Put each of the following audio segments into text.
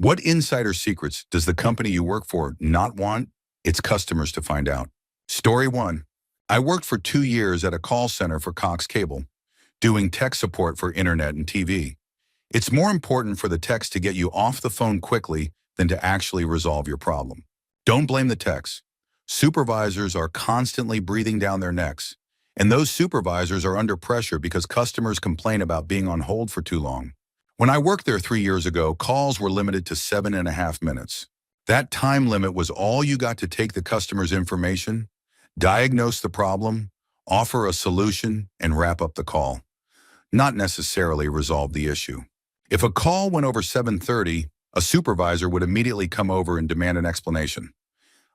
What insider secrets does the company you work for not want its customers to find out? Story 1. I worked for 2 years at a call center for Cox Cable, doing tech support for internet and TV. It's more important for the techs to get you off the phone quickly than to actually resolve your problem. Don't blame the techs. Supervisors are constantly breathing down their necks, and those supervisors are under pressure because customers complain about being on hold for too long. When I worked there 3 years ago, calls were limited to 7.5 minutes. That time limit was all you got to take the customer's information, diagnose the problem, offer a solution, and wrap up the call, not necessarily resolve the issue. If a call went over 7:30, a supervisor would immediately come over and demand an explanation.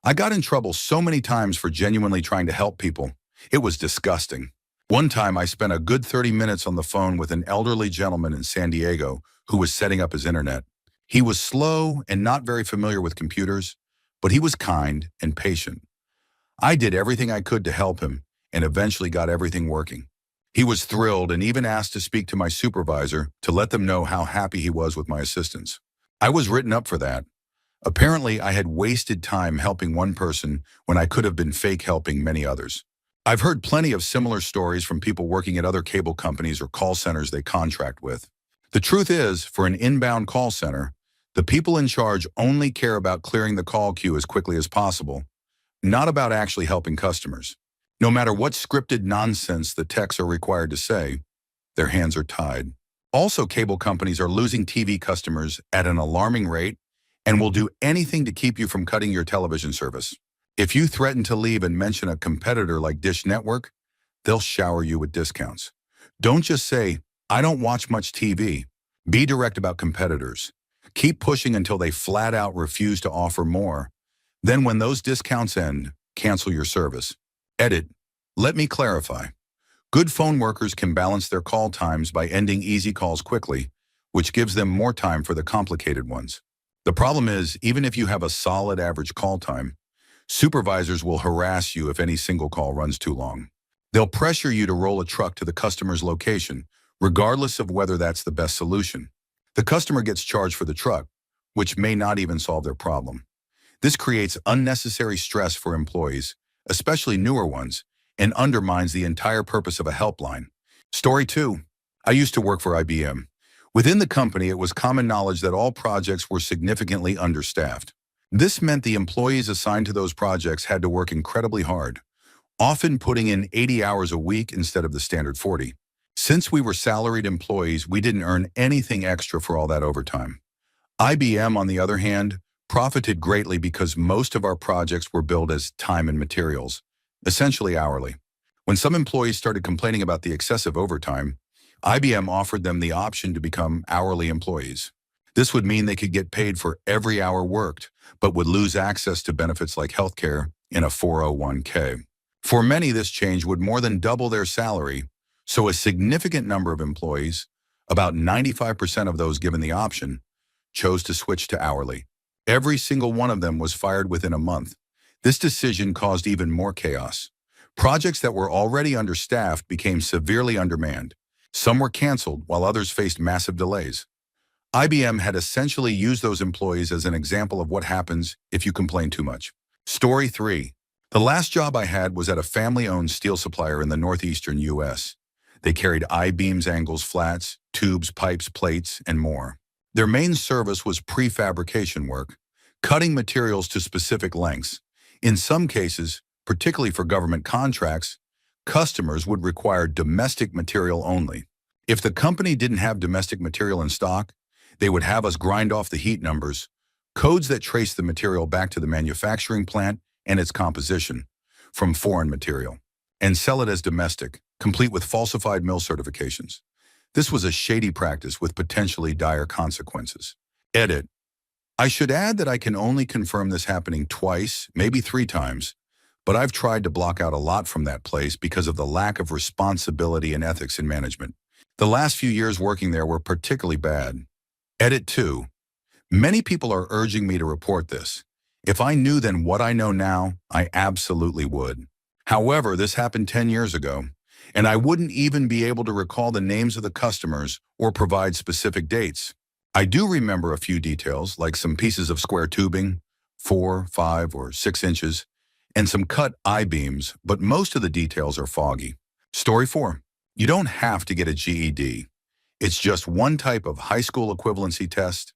I got in trouble so many times for genuinely trying to help people. It was disgusting. One time I spent a good 30 minutes on the phone with an elderly gentleman in San Diego who was setting up his internet. He was slow and not very familiar with computers, but he was kind and patient. I did everything I could to help him and eventually got everything working. He was thrilled and even asked to speak to my supervisor to let them know how happy he was with my assistance. I was written up for that. Apparently, I had wasted time helping one person when I could have been fake helping many others. I've heard plenty of similar stories from people working at other cable companies or call centers they contract with. The truth is, for an inbound call center, the people in charge only care about clearing the call queue as quickly as possible, not about actually helping customers. No matter what scripted nonsense the techs are required to say, their hands are tied. Also, cable companies are losing TV customers at an alarming rate and will do anything to keep you from cutting your television service. If you threaten to leave and mention a competitor like Dish Network, they'll shower you with discounts. Don't just say, "I don't watch much TV." Be direct about competitors. Keep pushing until they flat out refuse to offer more. Then when those discounts end, cancel your service. Edit. Let me clarify. Good phone workers can balance their call times by ending easy calls quickly, which gives them more time for the complicated ones. The problem is, even if you have a solid average call time, supervisors will harass you if any single call runs too long. They'll pressure you to roll a truck to the customer's location, regardless of whether that's the best solution. The customer gets charged for the truck, which may not even solve their problem. This creates unnecessary stress for employees, especially newer ones, and undermines the entire purpose of a helpline. Story 2. I used to work for IBM. Within the company, it was common knowledge that all projects were significantly understaffed. This meant the employees assigned to those projects had to work incredibly hard, often putting in 80 hours a week instead of the standard 40. Since we were salaried employees, we didn't earn anything extra for all that overtime. IBM, on the other hand, profited greatly because most of our projects were billed as time and materials, essentially hourly. When some employees started complaining about the excessive overtime, IBM offered them the option to become hourly employees. This would mean they could get paid for every hour worked, but would lose access to benefits like healthcare and a 401k. For many, this change would more than double their salary, so a significant number of employees, about 95% of those given the option, chose to switch to hourly. Every single one of them was fired within a month. This decision caused even more chaos. Projects that were already understaffed became severely undermanned. Some were canceled, while others faced massive delays. IBM had essentially used those employees as an example of what happens if you complain too much. Story 3. The last job I had was at a family-owned steel supplier in the northeastern U.S. They carried I-beams, angles, flats, tubes, pipes, plates, and more. Their main service was prefabrication work, cutting materials to specific lengths. In some cases, particularly for government contracts, customers would require domestic material only. If the company didn't have domestic material in stock, they would have us grind off the heat numbers, codes that trace the material back to the manufacturing plant and its composition, from foreign material, and sell it as domestic, complete with falsified mill certifications. This was a shady practice with potentially dire consequences. Edit. I should add that I can only confirm this happening twice, maybe 3 times, but I've tried to block out a lot from that place because of the lack of responsibility and ethics in management. The last few years working there were particularly bad. Edit 2. Many people are urging me to report this. If I knew then what I know now, I absolutely would. However, this happened 10 years ago, and I wouldn't even be able to recall the names of the customers or provide specific dates. I do remember a few details, like some pieces of square tubing, 4, 5, or 6 inches, and some cut I-beams, but most of the details are foggy. Story 4. You don't have to get a GED. It's just one type of high school equivalency test,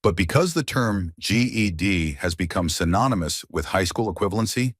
but because the term GED has become synonymous with high school equivalency,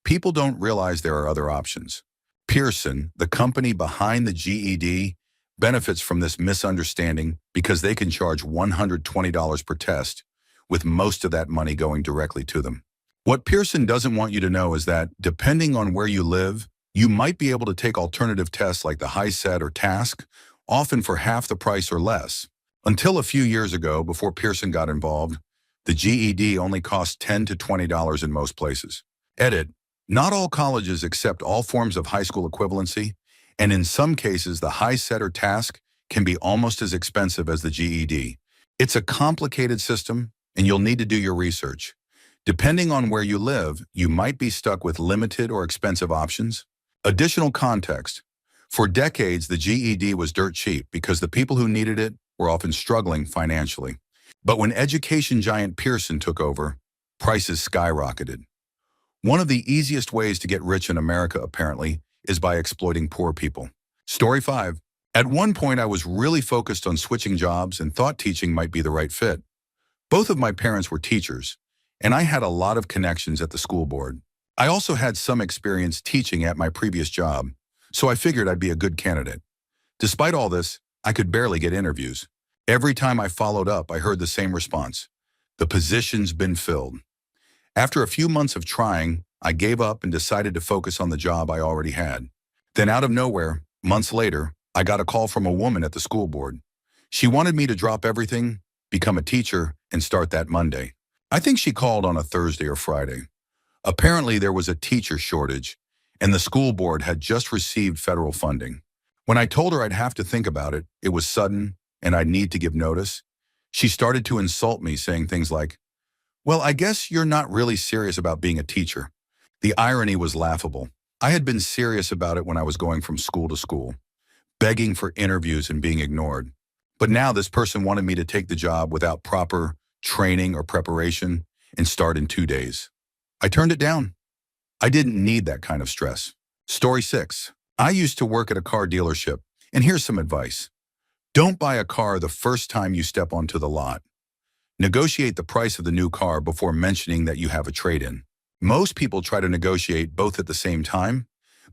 people don't realize there are other options. Pearson, the company behind the GED, benefits from this misunderstanding because they can charge $120 per test, with most of that money going directly to them. What Pearson doesn't want you to know is that, depending on where you live, you might be able to take alternative tests like the HiSET or TASC, often for half the price or less. Until a few years ago, before Pearson got involved, the GED only cost $10 to $20 in most places. Edit. Not all colleges accept all forms of high school equivalency, and in some cases, the HiSET or TASC can be almost as expensive as the GED. It's a complicated system, and you'll need to do your research. Depending on where you live, you might be stuck with limited or expensive options. Additional context. For decades, the GED was dirt cheap because the people who needed it were often struggling financially. But when education giant Pearson took over, prices skyrocketed. One of the easiest ways to get rich in America, apparently, is by exploiting poor people. Story 5. At one point, I was really focused on switching jobs and thought teaching might be the right fit. Both of my parents were teachers, and I had a lot of connections at the school board. I also had some experience teaching at my previous job, so I figured I'd be a good candidate. Despite all this, I could barely get interviews. Every time I followed up, I heard the same response: the position's been filled. After a few months of trying, I gave up and decided to focus on the job I already had. Then out of nowhere, months later, I got a call from a woman at the school board. She wanted me to drop everything, become a teacher, and start that Monday. I think she called on a Thursday or Friday. Apparently, there was a teacher shortage, and the school board had just received federal funding. When I told her I'd have to think about it, it was sudden, and I'd need to give notice. She started to insult me, saying things like, "Well, I guess you're not really serious about being a teacher." The irony was laughable. I had been serious about it when I was going from school to school, begging for interviews and being ignored. But now this person wanted me to take the job without proper training or preparation and start in 2 days. I turned it down. I didn't need that kind of stress. Story 6. I used to work at a car dealership, and here's some advice. Don't buy a car the first time you step onto the lot. Negotiate the price of the new car before mentioning that you have a trade-in. Most people try to negotiate both at the same time,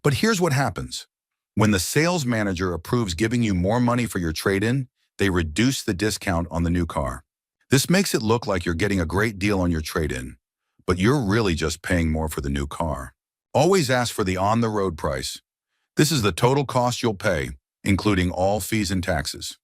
but here's what happens. When the sales manager approves giving you more money for your trade-in, they reduce the discount on the new car. This makes it look like you're getting a great deal on your trade-in, but you're really just paying more for the new car. Always ask for the on-the-road price. This is the total cost you'll pay, including all fees and taxes.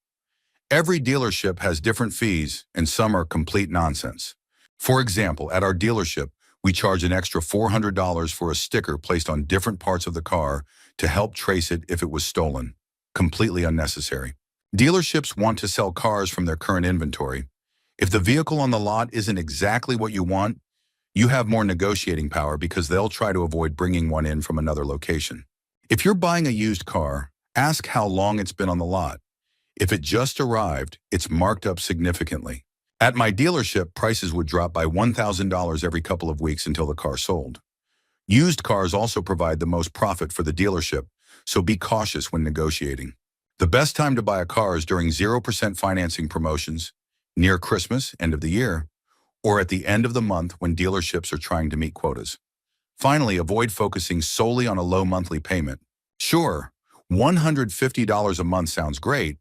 Every dealership has different fees, and some are complete nonsense. For example, at our dealership, we charge an extra $400 for a sticker placed on different parts of the car to help trace it if it was stolen. Completely unnecessary. Dealerships want to sell cars from their current inventory. If the vehicle on the lot isn't exactly what you want, you have more negotiating power because they'll try to avoid bringing one in from another location. If you're buying a used car, ask how long it's been on the lot. If it just arrived, it's marked up significantly. At my dealership, prices would drop by $1,000 every couple of weeks until the car sold. Used cars also provide the most profit for the dealership, so be cautious when negotiating. The best time to buy a car is during 0% financing promotions, near Christmas, end of the year, or at the end of the month when dealerships are trying to meet quotas. Finally, avoid focusing solely on a low monthly payment. Sure, $150 a month sounds great,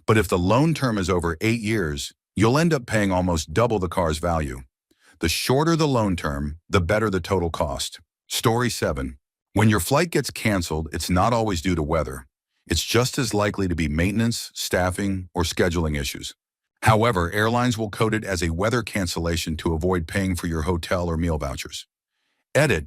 but if the loan term is over 8 years, you'll end up paying almost double the car's value. The shorter the loan term, the better the total cost. Story 7. When your flight gets canceled, it's not always due to weather. It's just as likely to be maintenance, staffing, or scheduling issues. However, airlines will code it as a weather cancellation to avoid paying for your hotel or meal vouchers. Edit.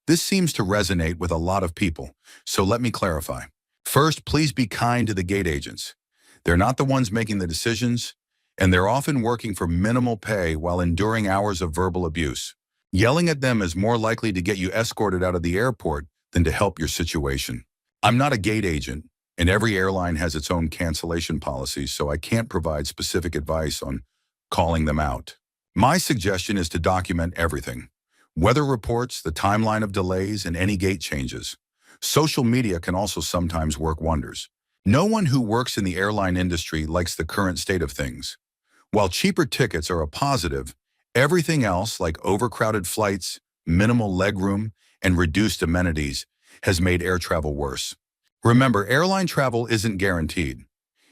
This seems to resonate with a lot of people, so let me clarify. First, please be kind to the gate agents. They're not the ones making the decisions, and they're often working for minimal pay while enduring hours of verbal abuse. Yelling at them is more likely to get you escorted out of the airport than to help your situation. I'm not a gate agent, and every airline has its own cancellation policies, so I can't provide specific advice on calling them out. My suggestion is to document everything. Weather reports, the timeline of delays, and any gate changes. Social media can also sometimes work wonders. No one who works in the airline industry likes the current state of things. While cheaper tickets are a positive, everything else like overcrowded flights, minimal legroom, and reduced amenities has made air travel worse. Remember, airline travel isn't guaranteed.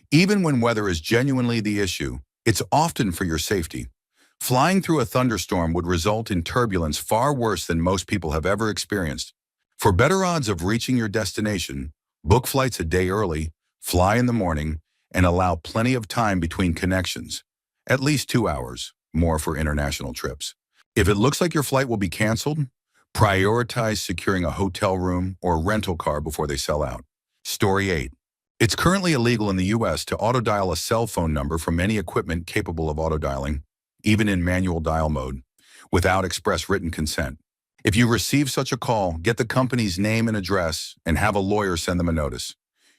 Even when weather is genuinely the issue, it's often for your safety. Flying through a thunderstorm would result in turbulence far worse than most people have ever experienced. For better odds of reaching your destination, book flights a day early, fly in the morning, and allow plenty of time between connections. At least 2 hours, more for international trips. If it looks like your flight will be canceled, prioritize securing a hotel room or rental car before they sell out. Story 8. It's currently illegal in the U.S. to autodial a cell phone number from any equipment capable of autodialing, even in manual dial mode, without express written consent. If you receive such a call, get the company's name and address and have a lawyer send them a notice.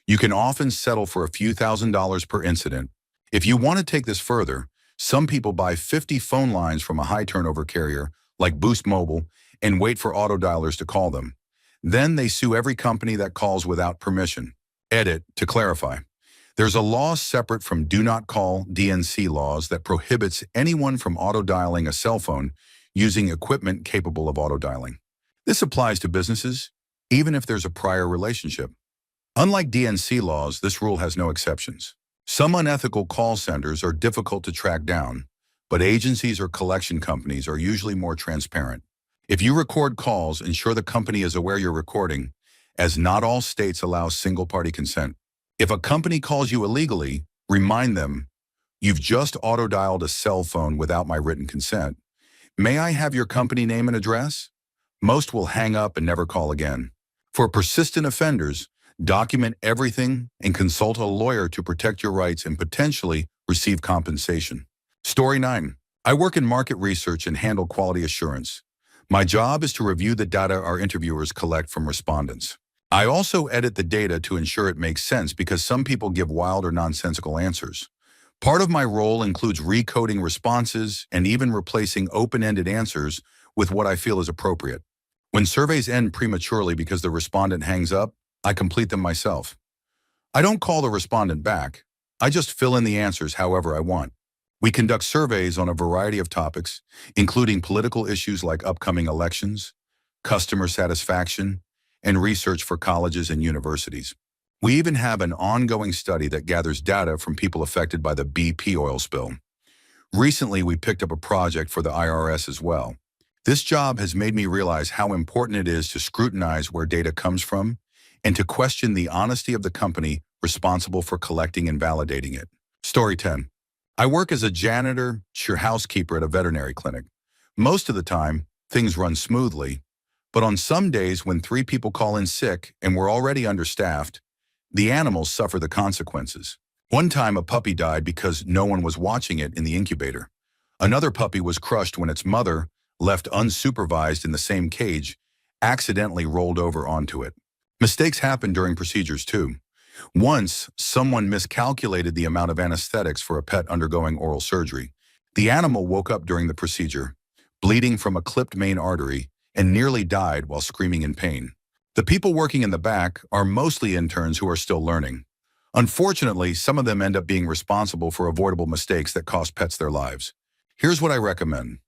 You can often settle for a few $1,000s per incident. If you want to take this further, some people buy 50 phone lines from a high-turnover carrier, like Boost Mobile, and wait for autodialers to call them. Then they sue every company that calls without permission. Edit, to clarify. There's a law separate from Do Not Call DNC laws that prohibits anyone from autodialing a cell phone using equipment capable of autodialing. This applies to businesses, even if there's a prior relationship. Unlike DNC laws, this rule has no exceptions. Some unethical call centers are difficult to track down, but agencies or collection companies are usually more transparent. If you record calls, ensure the company is aware you're recording, as not all states allow single-party consent. If a company calls you illegally, remind them, "You've just autodialed a cell phone without my written consent. May I have your company name and address?" Most will hang up and never call again. For persistent offenders, document everything and consult a lawyer to protect your rights and potentially receive compensation. Story 9. I work in market research and handle quality assurance. My job is to review the data our interviewers collect from respondents. I also edit the data to ensure it makes sense because some people give wild or nonsensical answers. Part of my role includes recoding responses and even replacing open-ended answers with what I feel is appropriate. When surveys end prematurely because the respondent hangs up, I complete them myself. I don't call the respondent back. I just fill in the answers however I want. We conduct surveys on a variety of topics, including political issues like upcoming elections, customer satisfaction, and research for colleges and universities. We even have an ongoing study that gathers data from people affected by the BP oil spill. Recently, we picked up a project for the IRS as well. This job has made me realize how important it is to scrutinize where data comes from and to question the honesty of the company responsible for collecting and validating it. Story 10. I work as a janitor, housekeeper at a veterinary clinic. Most of the time, things run smoothly, but on some days when 3 people call in sick and we're already understaffed, the animals suffer the consequences. One time a puppy died because no one was watching it in the incubator. Another puppy was crushed when its mother, left unsupervised in the same cage, accidentally rolled over onto it. Mistakes happen during procedures too. Once, someone miscalculated the amount of anesthetics for a pet undergoing oral surgery. The animal woke up during the procedure, bleeding from a clipped main artery, and nearly died while screaming in pain. The people working in the back are mostly interns who are still learning. Unfortunately, some of them end up being responsible for avoidable mistakes that cost pets their lives. Here's what I recommend.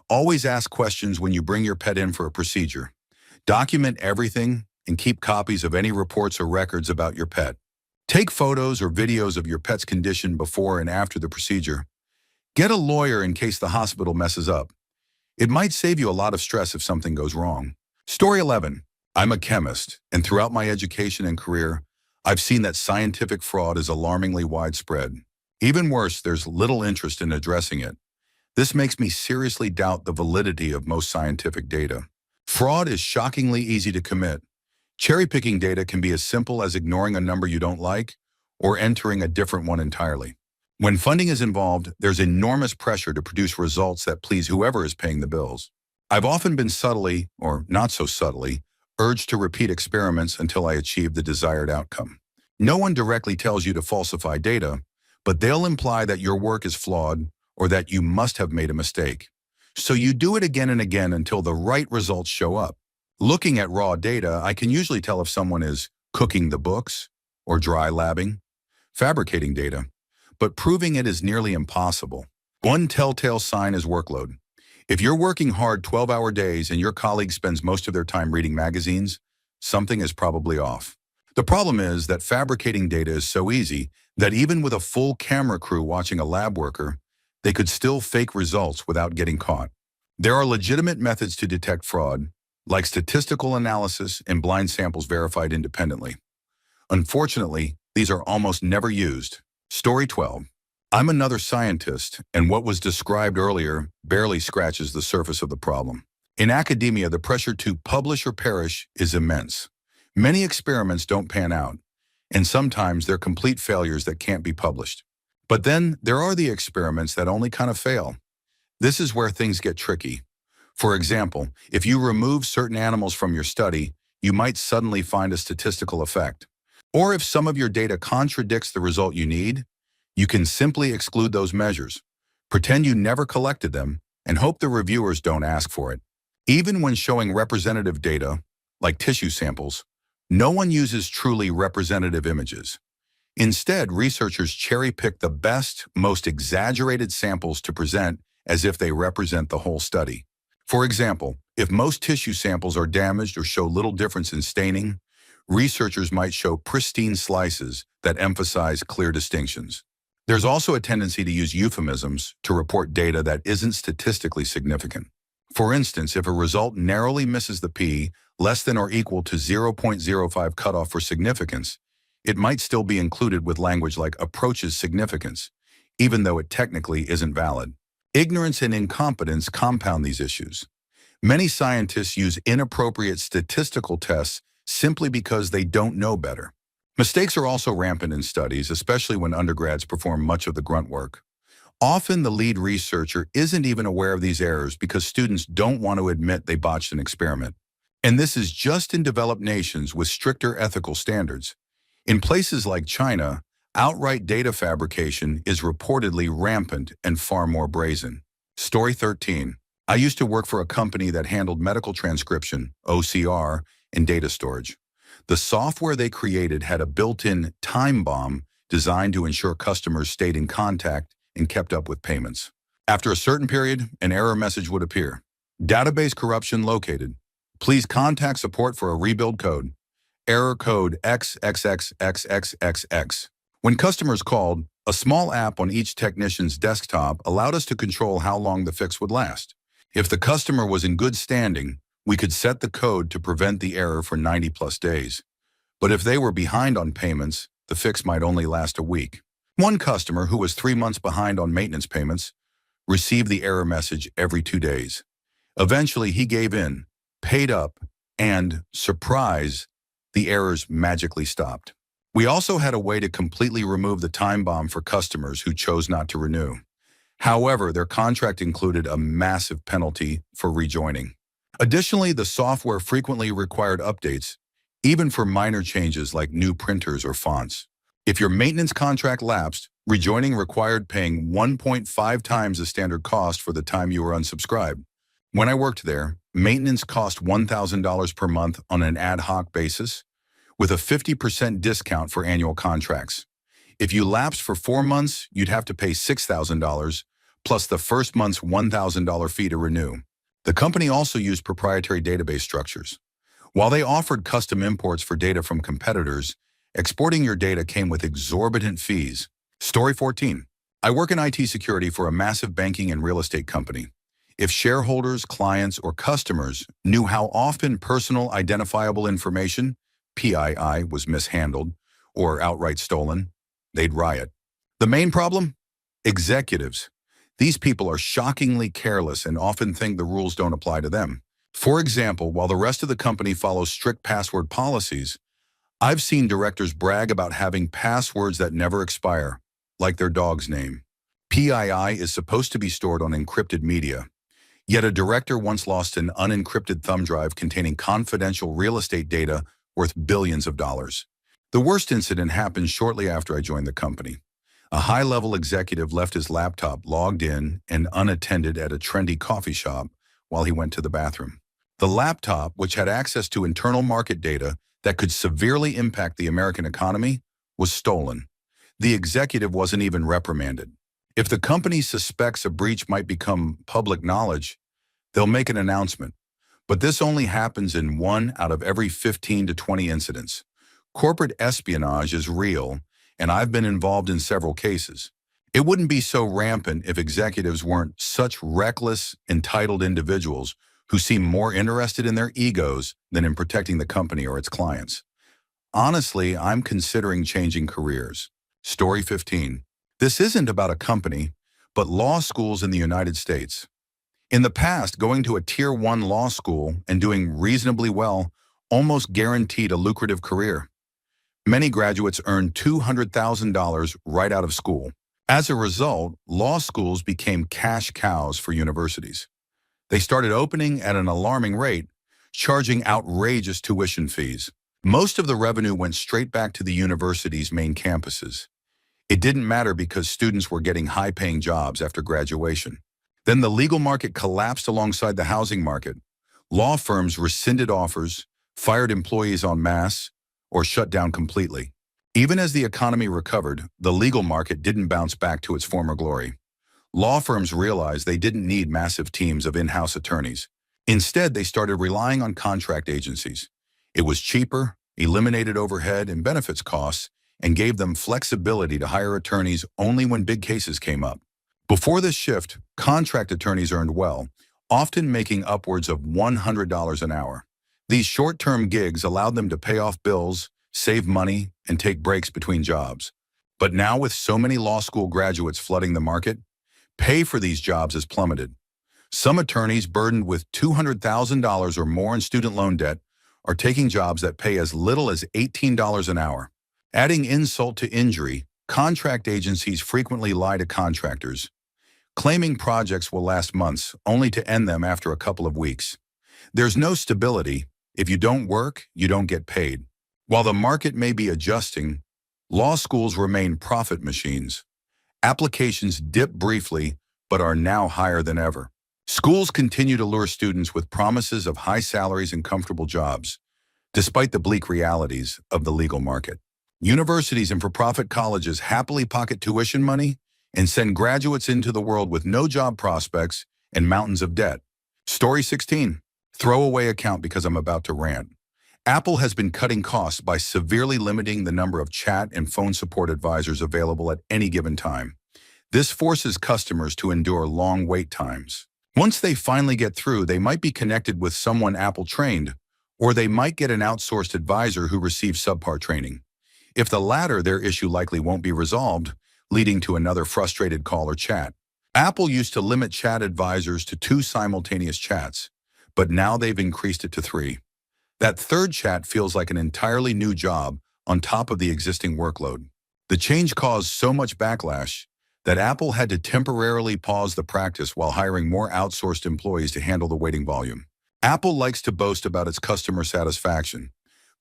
Always ask questions when you bring your pet in for a procedure. Document everything and keep copies of any reports or records about your pet. Take photos or videos of your pet's condition before and after the procedure. Get a lawyer in case the hospital messes up. It might save you a lot of stress if something goes wrong. Story 11. I'm a chemist, and throughout my education and career, I've seen that scientific fraud is alarmingly widespread. Even worse, there's little interest in addressing it. This makes me seriously doubt the validity of most scientific data. Fraud is shockingly easy to commit. Cherry-picking data can be as simple as ignoring a number you don't like or entering a different one entirely. When funding is involved, there's enormous pressure to produce results that please whoever is paying the bills. I've often been subtly, or not so subtly, urged to repeat experiments until I achieve the desired outcome. No one directly tells you to falsify data, but they'll imply that your work is flawed or that you must have made a mistake. So you do it again and again until the right results show up. Looking at raw data, I can usually tell if someone is cooking the books or dry labbing, fabricating data, but proving it is nearly impossible. One telltale sign is workload. If you're working hard 12-hour days and your colleague spends most of their time reading magazines, something is probably off. The problem is that fabricating data is so easy that even with a full camera crew watching a lab worker, they could still fake results without getting caught. There are legitimate methods to detect fraud, like statistical analysis and blind samples verified independently. Unfortunately, these are almost never used. Story 12. I'm another scientist, and what was described earlier barely scratches the surface of the problem. In academia, the pressure to publish or perish is immense. Many experiments don't pan out, and sometimes they're complete failures that can't be published. But then there are the experiments that only kind of fail. This is where things get tricky. For example, if you remove certain animals from your study, you might suddenly find a statistical effect. Or if some of your data contradicts the result you need, you can simply exclude those measures, pretend you never collected them, and hope the reviewers don't ask for it. Even when showing representative data, like tissue samples, no one uses truly representative images. Instead, researchers cherry-pick the best, most exaggerated samples to present as if they represent the whole study. For example, if most tissue samples are damaged or show little difference in staining, researchers might show pristine slices that emphasize clear distinctions. There's also a tendency to use euphemisms to report data that isn't statistically significant. For instance, if a result narrowly misses the p less than or equal to 0.05 cutoff for significance, it might still be included with language like approaches significance, even though it technically isn't valid. Ignorance and incompetence compound these issues. Many scientists use inappropriate statistical tests simply because they don't know better. Mistakes are also rampant in studies, especially when undergrads perform much of the grunt work. Often the lead researcher isn't even aware of these errors because students don't want to admit they botched an experiment. And this is just in developed nations with stricter ethical standards. In places like China, outright data fabrication is reportedly rampant and far more brazen. Story 13. I used to work for a company that handled medical transcription, OCR, and data storage. The software they created had a built-in time bomb designed to ensure customers stayed in contact and kept up with payments. After a certain period, an error message would appear. Database corruption located. Please contact support for a rebuild code. Error code XXXXXXX. When customers called, a small app on each technician's desktop allowed us to control how long the fix would last. If the customer was in good standing, we could set the code to prevent the error for 90+ days. But if they were behind on payments, the fix might only last a week. One customer, who was 3 months behind on maintenance payments, received the error message every 2 days. Eventually, he gave in, paid up, and, surprise, the errors magically stopped. We also had a way to completely remove the time bomb for customers who chose not to renew. However, their contract included a massive penalty for rejoining. Additionally, the software frequently required updates, even for minor changes like new printers or fonts. If your maintenance contract lapsed, rejoining required paying 1.5 times the standard cost for the time you were unsubscribed. When I worked there, maintenance cost $1,000 per month on an ad hoc basis, with a 50% discount for annual contracts. If you lapsed for 4 months, you'd have to pay $6,000, plus the first month's $1,000 fee to renew. The company also used proprietary database structures. While they offered custom imports for data from competitors, exporting your data came with exorbitant fees. Story 14. I work in IT security for a massive banking and real estate company. If shareholders, clients, or customers knew how often personal identifiable information, PII, was mishandled or outright stolen, they'd riot. The main problem? Executives. These people are shockingly careless and often think the rules don't apply to them. For example, while the rest of the company follows strict password policies, I've seen directors brag about having passwords that never expire, like their dog's name. PII is supposed to be stored on encrypted media, yet a director once lost an unencrypted thumb drive containing confidential real estate data worth billions of dollars. The worst incident happened shortly after I joined the company. A high-level executive left his laptop logged in and unattended at a trendy coffee shop while he went to the bathroom. The laptop, which had access to internal market data that could severely impact the American economy, was stolen. The executive wasn't even reprimanded. If the company suspects a breach might become public knowledge, they'll make an announcement. But this only happens in 1 out of every 15 to 20 incidents. Corporate espionage is real, and I've been involved in several cases. It wouldn't be so rampant if executives weren't such reckless, entitled individuals who seem more interested in their egos than in protecting the company or its clients. Honestly, I'm considering changing careers. Story 15. This isn't about a company, but law schools in the United States. In the past, going to a Tier 1 law school and doing reasonably well almost guaranteed a lucrative career. Many graduates earned $200,000 right out of school. As a result, law schools became cash cows for universities. They started opening at an alarming rate, charging outrageous tuition fees. Most of the revenue went straight back to the university's main campuses. It didn't matter because students were getting high-paying jobs after graduation. Then the legal market collapsed alongside the housing market. Law firms rescinded offers, fired employees en masse, or shut down completely. Even as the economy recovered, the legal market didn't bounce back to its former glory. Law firms realized they didn't need massive teams of in-house attorneys. Instead, they started relying on contract agencies. It was cheaper, eliminated overhead and benefits costs, and gave them flexibility to hire attorneys only when big cases came up. Before this shift, contract attorneys earned well, often making upwards of $100 an hour. These short-term gigs allowed them to pay off bills, save money, and take breaks between jobs. But now with so many law school graduates flooding the market, pay for these jobs has plummeted. Some attorneys burdened with $200,000 or more in student loan debt are taking jobs that pay as little as $18 an hour. Adding insult to injury, contract agencies frequently lie to contractors, claiming projects will last months only to end them after a couple of weeks. There's no stability. If you don't work, you don't get paid. While the market may be adjusting, law schools remain profit machines. Applications dip briefly, but are now higher than ever. Schools continue to lure students with promises of high salaries and comfortable jobs, despite the bleak realities of the legal market. Universities and for-profit colleges happily pocket tuition money and send graduates into the world with no job prospects and mountains of debt. Story 16. Throwaway account because I'm about to rant. Apple has been cutting costs by severely limiting the number of chat and phone support advisors available at any given time. This forces customers to endure long wait times. Once they finally get through, they might be connected with someone Apple trained, or they might get an outsourced advisor who receives subpar training. If the latter, their issue likely won't be resolved, leading to another frustrated call or chat. Apple used to limit chat advisors to 2 simultaneous chats, but now they've increased it to 3. That third chat feels like an entirely new job on top of the existing workload. The change caused so much backlash that Apple had to temporarily pause the practice while hiring more outsourced employees to handle the waiting volume. Apple likes to boast about its customer satisfaction,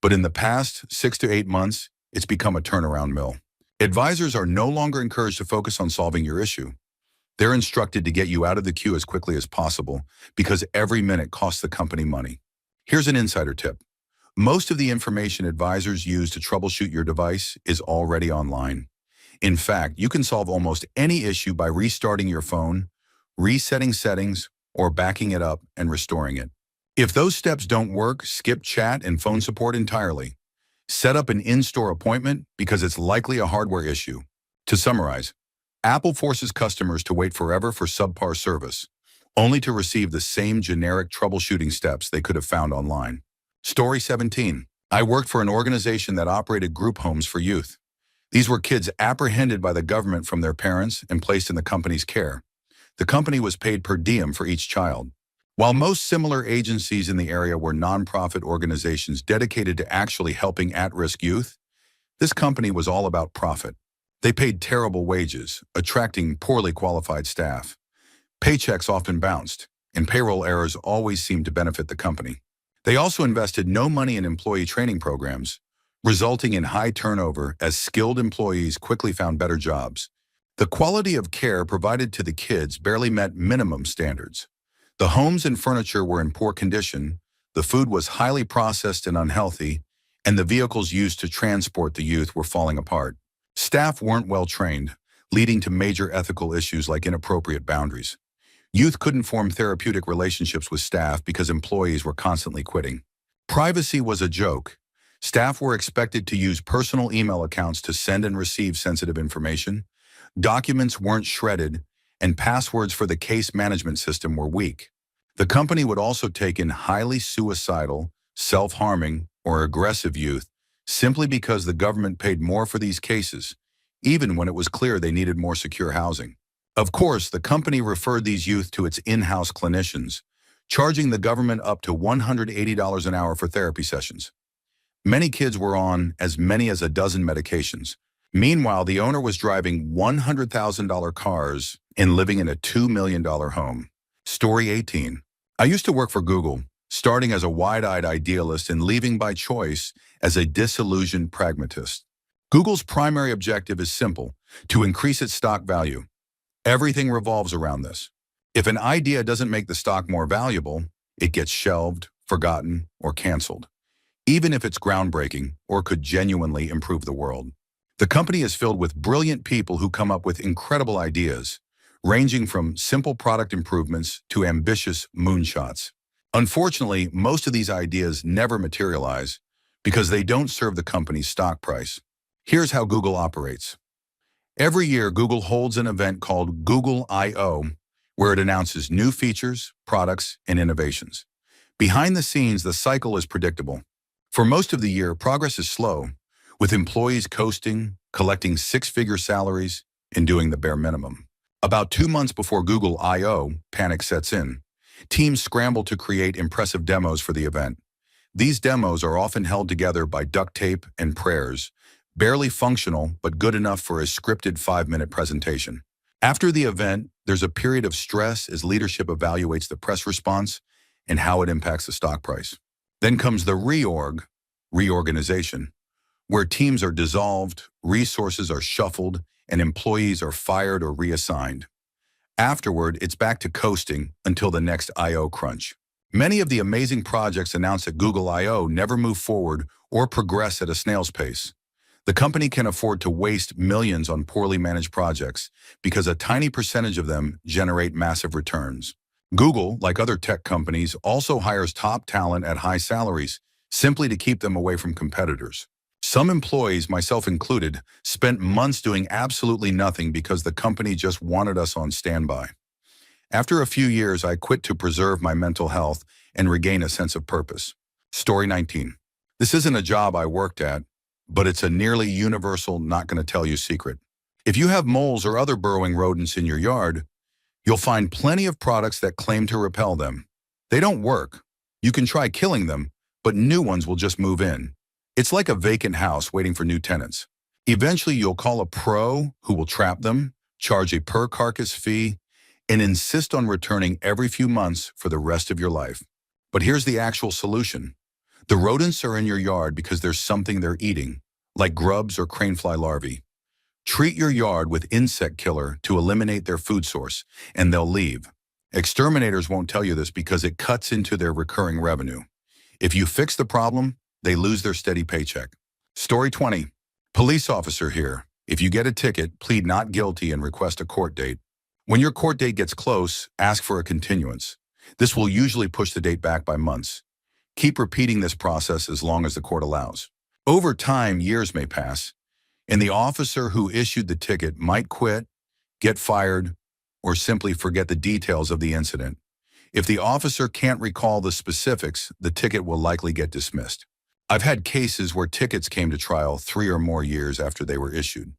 but in the past 6 to 8 months, it's become a turnaround mill. Advisors are no longer encouraged to focus on solving your issue. They're instructed to get you out of the queue as quickly as possible because every minute costs the company money. Here's an insider tip. Most of the information advisors use to troubleshoot your device is already online. In fact, you can solve almost any issue by restarting your phone, resetting settings, or backing it up and restoring it. If those steps don't work, skip chat and phone support entirely. Set up an in-store appointment because it's likely a hardware issue. To summarize, Apple forces customers to wait forever for subpar service, only to receive the same generic troubleshooting steps they could have found online. Story 17. I worked for an organization that operated group homes for youth. These were kids apprehended by the government from their parents and placed in the company's care. The company was paid per diem for each child. While most similar agencies in the area were nonprofit organizations dedicated to actually helping at-risk youth, this company was all about profit. They paid terrible wages, attracting poorly qualified staff. Paychecks often bounced, and payroll errors always seemed to benefit the company. They also invested no money in employee training programs, resulting in high turnover as skilled employees quickly found better jobs. The quality of care provided to the kids barely met minimum standards. The homes and furniture were in poor condition, the food was highly processed and unhealthy, and the vehicles used to transport the youth were falling apart. Staff weren't well trained, leading to major ethical issues like inappropriate boundaries. Youth couldn't form therapeutic relationships with staff because employees were constantly quitting. Privacy was a joke. Staff were expected to use personal email accounts to send and receive sensitive information. Documents weren't shredded, and passwords for the case management system were weak. The company would also take in highly suicidal, self-harming, or aggressive youth simply because the government paid more for these cases, even when it was clear they needed more secure housing. Of course, the company referred these youth to its in-house clinicians, charging the government up to $180 an hour for therapy sessions. Many kids were on as many as a dozen medications. Meanwhile, the owner was driving $100,000 cars and living in a $2 million home. Story 18. I used to work for Google, starting as a wide-eyed idealist and leaving by choice as a disillusioned pragmatist. Google's primary objective is simple: to increase its stock value. Everything revolves around this. If an idea doesn't make the stock more valuable, it gets shelved, forgotten, or canceled, even if it's groundbreaking or could genuinely improve the world. The company is filled with brilliant people who come up with incredible ideas, ranging from simple product improvements to ambitious moonshots. Unfortunately, most of these ideas never materialize because they don't serve the company's stock price. Here's how Google operates. Every year, Google holds an event called Google I/O, where it announces new features, products, and innovations. Behind the scenes, the cycle is predictable. For most of the year, progress is slow, with employees coasting, collecting six-figure salaries, and doing the bare minimum. About 2 months before Google I/O, panic sets in. Teams scramble to create impressive demos for the event. These demos are often held together by duct tape and prayers, barely functional but good enough for a scripted 5-minute presentation. After the event, there's a period of stress as leadership evaluates the press response and how it impacts the stock price. Then comes the reorganization, where teams are dissolved, resources are shuffled, and employees are fired or reassigned. Afterward, it's back to coasting until the next I/O crunch. Many of the amazing projects announced at Google I/O never move forward or progress at a snail's pace. The company can afford to waste millions on poorly managed projects because a tiny percentage of them generate massive returns. Google, like other tech companies, also hires top talent at high salaries simply to keep them away from competitors. Some employees, myself included, spent months doing absolutely nothing because the company just wanted us on standby. After a few years, I quit to preserve my mental health and regain a sense of purpose. Story 19. This isn't a job I worked at, but it's a nearly universal not going to tell you secret. If you have moles or other burrowing rodents in your yard, you'll find plenty of products that claim to repel them. They don't work. You can try killing them, but new ones will just move in. It's like a vacant house waiting for new tenants. Eventually, you'll call a pro who will trap them, charge a per carcass fee, and insist on returning every few months for the rest of your life. But here's the actual solution. The rodents are in your yard because there's something they're eating, like grubs or cranefly larvae. Treat your yard with insect killer to eliminate their food source, and they'll leave. Exterminators won't tell you this because it cuts into their recurring revenue. If you fix the problem, they lose their steady paycheck. Story 20. Police officer here. If you get a ticket, plead not guilty and request a court date. When your court date gets close, ask for a continuance. This will usually push the date back by months. Keep repeating this process as long as the court allows. Over time, years may pass, and the officer who issued the ticket might quit, get fired, or simply forget the details of the incident. If the officer can't recall the specifics, the ticket will likely get dismissed. I've had cases where tickets came to trial 3 or more years after they were issued.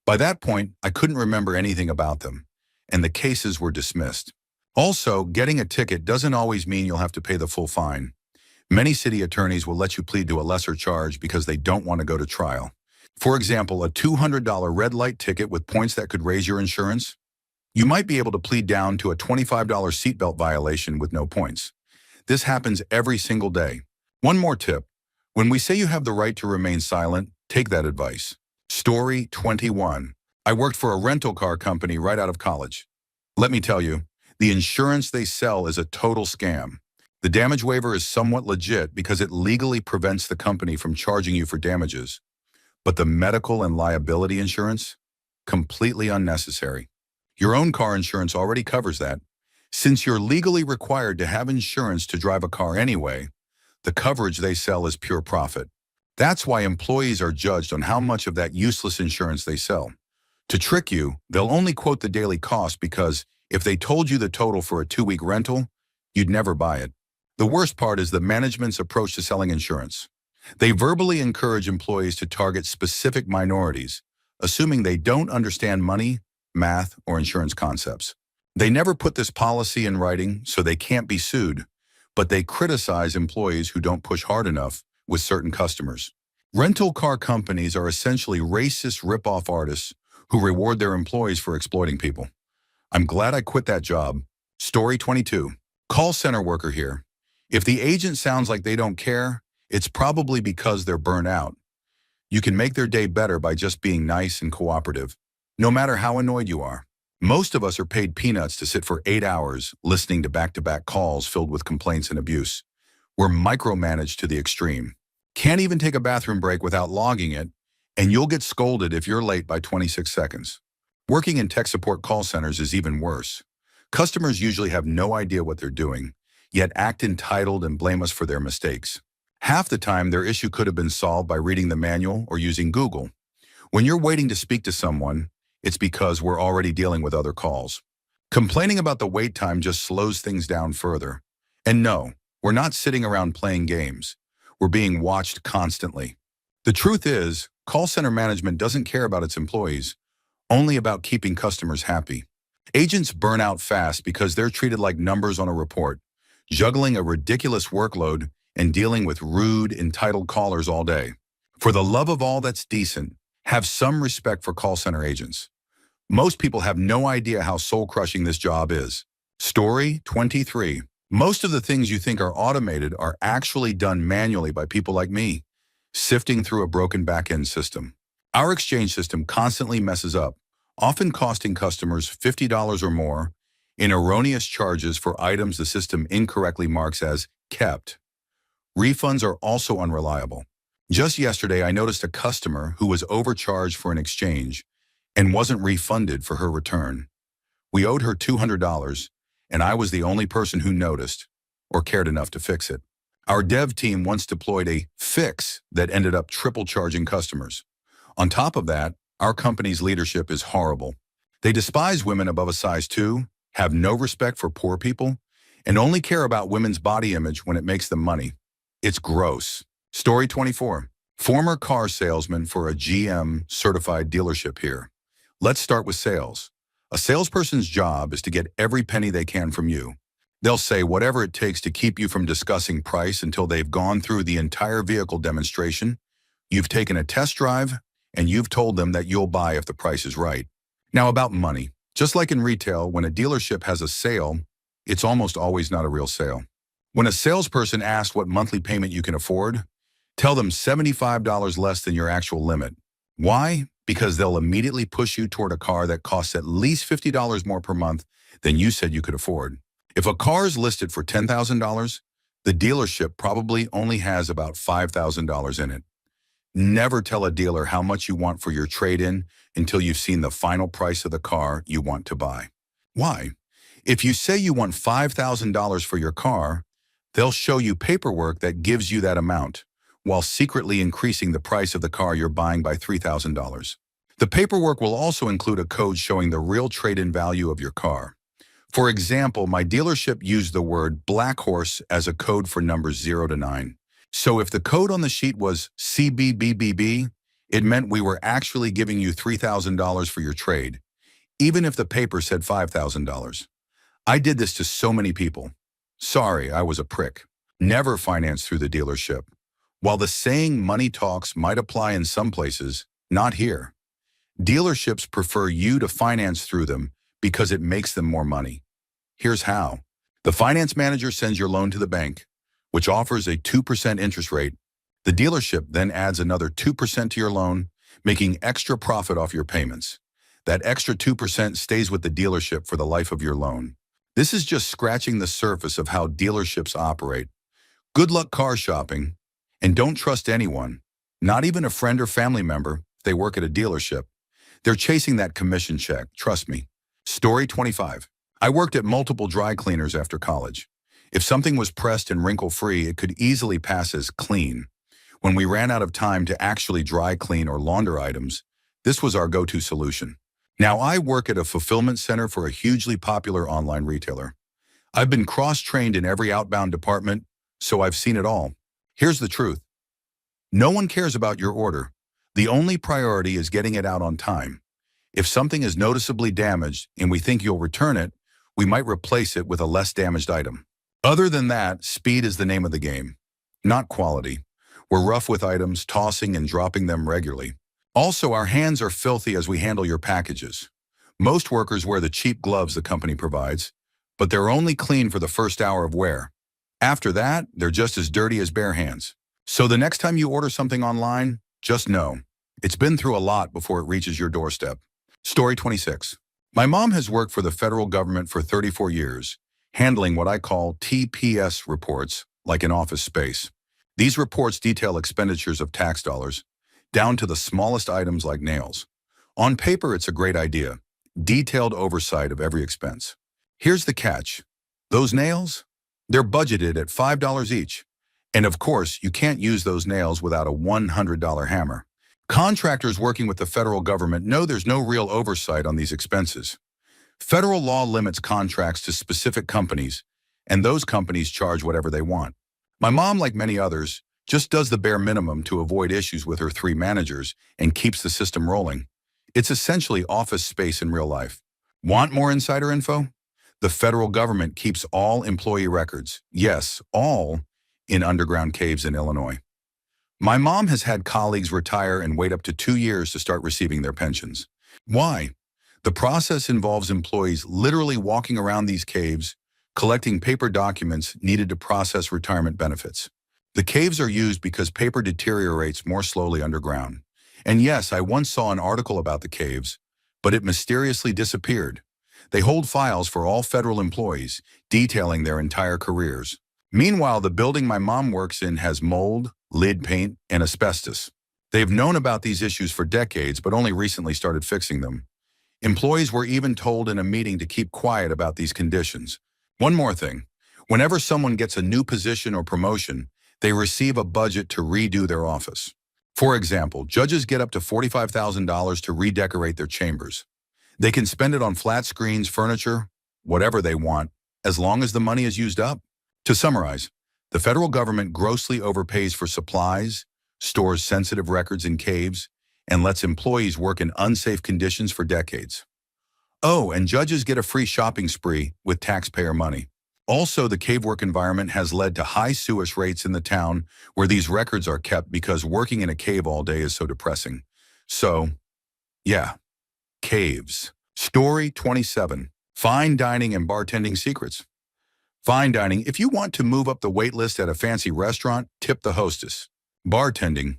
By that point, I couldn't remember anything about them, and the cases were dismissed. Also, getting a ticket doesn't always mean you'll have to pay the full fine. Many city attorneys will let you plead to a lesser charge because they don't want to go to trial. For example, a $200 red light ticket with points that could raise your insurance? You might be able to plead down to a $25 seatbelt violation with no points. This happens every single day. One more tip. When we say you have the right to remain silent, take that advice. Story 21. I worked for a rental car company right out of college. Let me tell you, the insurance they sell is a total scam. The damage waiver is somewhat legit because it legally prevents the company from charging you for damages. But the medical and liability insurance? Completely unnecessary. Your own car insurance already covers that. Since you're legally required to have insurance to drive a car anyway, the coverage they sell is pure profit. That's why employees are judged on how much of that useless insurance they sell. To trick you, they'll only quote the daily cost because if they told you the total for a 2-week rental, you'd never buy it. The worst part is the management's approach to selling insurance. They verbally encourage employees to target specific minorities, assuming they don't understand money, math, or insurance concepts. They never put this policy in writing, so they can't be sued, but they criticize employees who don't push hard enough with certain customers. Rental car companies are essentially racist rip-off artists who reward their employees for exploiting people. I'm glad I quit that job. Story 22. Call center worker here. If the agent sounds like they don't care, it's probably because they're burnt out. You can make their day better by just being nice and cooperative, no matter how annoyed you are. Most of us are paid peanuts to sit for 8 hours listening to back-to-back calls filled with complaints and abuse. We're micromanaged to the extreme. Can't even take a bathroom break without logging it, and you'll get scolded if you're late by 26 seconds. Working in tech support call centers is even worse. Customers usually have no idea what they're doing, yet act entitled and blame us for their mistakes. Half the time, their issue could have been solved by reading the manual or using Google. When you're waiting to speak to someone, it's because we're already dealing with other calls. Complaining about the wait time just slows things down further. And no, we're not sitting around playing games. We're being watched constantly. The truth is, call center management doesn't care about its employees, only about keeping customers happy. Agents burn out fast because they're treated like numbers on a report, juggling a ridiculous workload and dealing with rude, entitled callers all day. For the love of all that's decent, have some respect for call center agents. Most people have no idea how soul-crushing this job is. Story 23. Most of the things you think are automated are actually done manually by people like me, sifting through a broken back-end system. Our exchange system constantly messes up, often costing customers $50 or more in erroneous charges for items the system incorrectly marks as kept. Refunds are also unreliable. Just yesterday, I noticed a customer who was overcharged for an exchange and wasn't refunded for her return. We owed her $200, and I was the only person who noticed or cared enough to fix it. Our dev team once deployed a fix that ended up triple charging customers. On top of that, our company's leadership is horrible. They despise women above a size 2, have no respect for poor people, and only care about women's body image when it makes them money. It's gross. Story 24. Former car salesman for a GM certified dealership here. Let's start with sales. A salesperson's job is to get every penny they can from you. They'll say whatever it takes to keep you from discussing price until they've gone through the entire vehicle demonstration. You've taken a test drive, and you've told them that you'll buy if the price is right. Now about money. Just like in retail, when a dealership has a sale, it's almost always not a real sale. When a salesperson asks what monthly payment you can afford, tell them $75 less than your actual limit. Why? Because they'll immediately push you toward a car that costs at least $50 more per month than you said you could afford. If a car is listed for $10,000, the dealership probably only has about $5,000 in it. Never tell a dealer how much you want for your trade-in until you've seen the final price of the car you want to buy. Why? If you say you want $5,000 for your car, they'll show you paperwork that gives you that amount, while secretly increasing the price of the car you're buying by $3,000. The paperwork will also include a code showing the real trade-in value of your car. For example, my dealership used the word Black Horse as a code for numbers 0 to 9. So if the code on the sheet was CBBBB, it meant we were actually giving you $3,000 for your trade, even if the paper said $5,000. I did this to so many people. Sorry, I was a prick. Never finance through the dealership. While the saying money talks might apply in some places, not here. Dealerships prefer you to finance through them because it makes them more money. Here's how. The finance manager sends your loan to the bank, which offers a 2% interest rate. The dealership then adds another 2% to your loan, making extra profit off your payments. That extra 2% stays with the dealership for the life of your loan. This is just scratching the surface of how dealerships operate. Good luck car shopping, and don't trust anyone, not even a friend or family member if they work at a dealership. They're chasing that commission check, trust me. Story 25. I worked at multiple dry cleaners after college. If something was pressed and wrinkle-free, it could easily pass as clean. When we ran out of time to actually dry clean or launder items, this was our go-to solution. Now I work at a fulfillment center for a hugely popular online retailer. I've been cross-trained in every outbound department, so I've seen it all. Here's the truth. No one cares about your order. The only priority is getting it out on time. If something is noticeably damaged and we think you'll return it, we might replace it with a less damaged item. Other than that, speed is the name of the game, not quality. We're rough with items, tossing and dropping them regularly. Also, our hands are filthy as we handle your packages. Most workers wear the cheap gloves the company provides, but they're only clean for the first hour of wear. After that, they're just as dirty as bare hands. So the next time you order something online, just know, it's been through a lot before it reaches your doorstep. Story 26. My mom has worked for the federal government for 34 years, handling what I call TPS reports, like in office space. These reports detail expenditures of tax dollars, down to the smallest items like nails. On paper, it's a great idea. Detailed oversight of every expense. Here's the catch. Those nails? They're budgeted at $5 each. And of course, you can't use those nails without a $100 hammer. Contractors working with the federal government know there's no real oversight on these expenses. Federal law limits contracts to specific companies, and those companies charge whatever they want. My mom, like many others, just does the bare minimum to avoid issues with her 3 managers and keeps the system rolling. It's essentially office space in real life. Want more insider info? The federal government keeps all employee records, yes, all, in underground caves in Illinois. My mom has had colleagues retire and wait up to 2 years to start receiving their pensions. Why? The process involves employees literally walking around these caves, collecting paper documents needed to process retirement benefits. The caves are used because paper deteriorates more slowly underground. And yes, I once saw an article about the caves, but it mysteriously disappeared. They hold files for all federal employees, detailing their entire careers. Meanwhile, the building my mom works in has mold, lead paint, and asbestos. They've known about these issues for decades, but only recently started fixing them. Employees were even told in a meeting to keep quiet about these conditions. One more thing. Whenever someone gets a new position or promotion, they receive a budget to redo their office. For example, judges get up to $45,000 to redecorate their chambers. They can spend it on flat screens, furniture, whatever they want, as long as the money is used up. To summarize, the federal government grossly overpays for supplies, stores sensitive records in caves, and lets employees work in unsafe conditions for decades. Oh, and judges get a free shopping spree with taxpayer money. Also, the cave work environment has led to high suicide rates in the town where these records are kept because working in a cave all day is so depressing. So, yeah, caves. Story 27. Fine dining and bartending secrets. Fine dining. If you want to move up the wait list at a fancy restaurant, tip the hostess. Bartending.